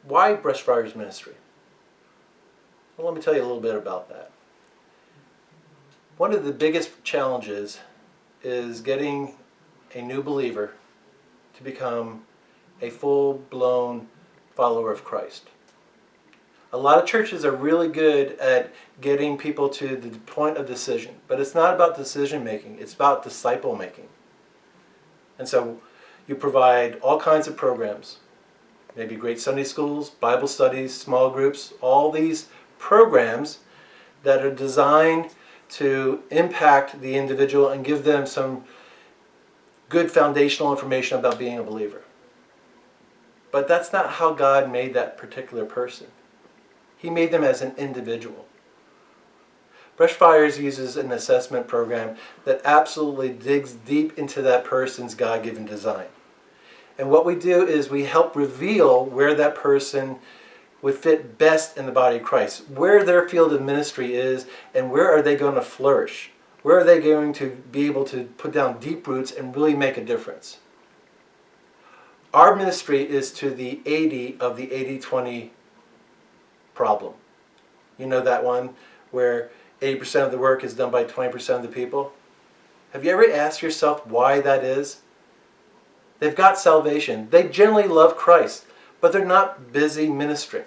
why BrushFires Ministry? Well, let me tell you a little bit about that. One of the biggest challenges is getting a new believer to become a full-blown follower of Christ. A lot of churches are really good at getting people to the point of decision, but it's not about decision making, it's about disciple making. And so you provide all kinds of programs, maybe great Sunday schools, Bible studies, small groups, all these programs that are designed to impact the individual and give them some good foundational information about being a believer. But that's not how God made that particular person. He made them as an individual. BrushFires uses an assessment program that absolutely digs deep into that person's God-given design. And what we do is we help reveal where that person would fit best in the body of Christ, where their field of ministry is, and where are they going to flourish. Where are they going to be able to put down deep roots and really make a difference? Our ministry is to the 80 of the 80-20 problem. You know that one where 80% of the work is done by 20% of the people? Have you ever asked yourself why that is? They've got salvation. They generally love Christ, but they're not busy ministering.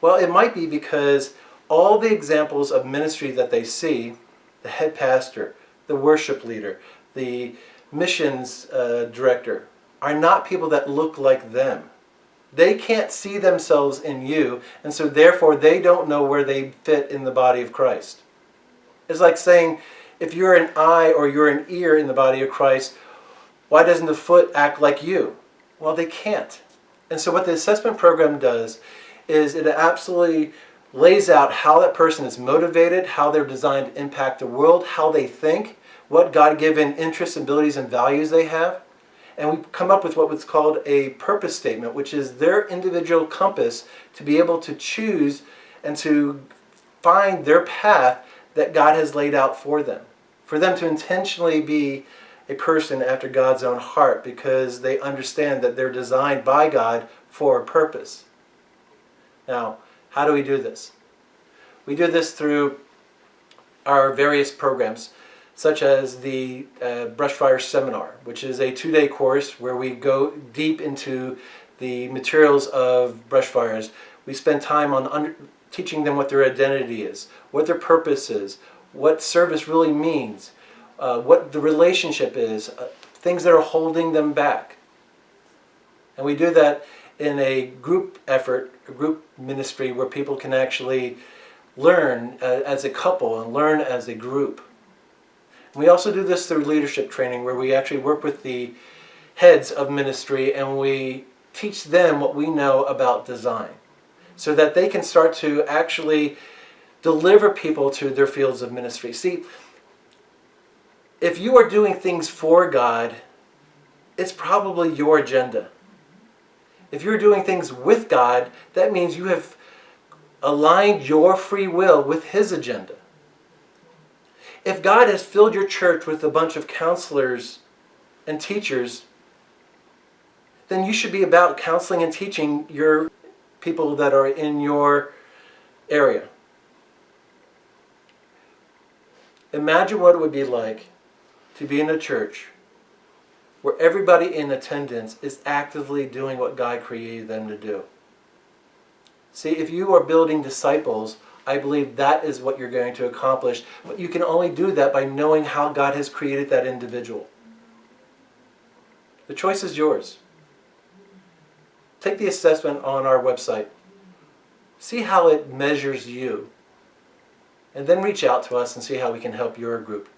Well, it might be because all the examples of ministry that they see, the head pastor, the worship leader, the missions director, are not people that look like them. They can't see themselves in you, and so therefore they don't know where they fit in the body of Christ. It's like saying, if you're an eye or you're an ear in the body of Christ, why doesn't the foot act like you? Well, they can't. And so what the assessment program does is it absolutely lays out how that person is motivated, how they're designed to impact the world, how they think, what God-given interests, abilities, and values they have. And we come up with what was called a purpose statement, which is their individual compass to be able to choose and to find their path that God has laid out for them to intentionally be a person after God's own heart, because they understand that they're designed by God for a purpose. Now, how do we do this? We do this through our various programs, such as the BrushFire Seminar, which is a 2-day course where we go deep into the materials of BrushFires. We spend time on teaching them what their identity is, what their purpose is, what service really means, what the relationship is, things that are holding them back. And we do that in a group effort, a group ministry, where people can actually learn as a couple and learn as a group. We also do this through leadership training, where we actually work with the heads of ministry and we teach them what we know about design, so that they can start to actually deliver people to their fields of ministry. See, if you are doing things for God, it's probably your agenda. If you're doing things with God, that means you have aligned your free will with His agenda. If God has filled your church with a bunch of counselors and teachers, then you should be about counseling and teaching your people that are in your area. Imagine what it would be like to be in a church where everybody in attendance is actively doing what God created them to do. See, if you are building disciples, I believe that is what you're going to accomplish. But you can only do that by knowing how God has created that individual. The choice is yours. Take the assessment on our website. See how it measures you. And then reach out to us and see how we can help your group.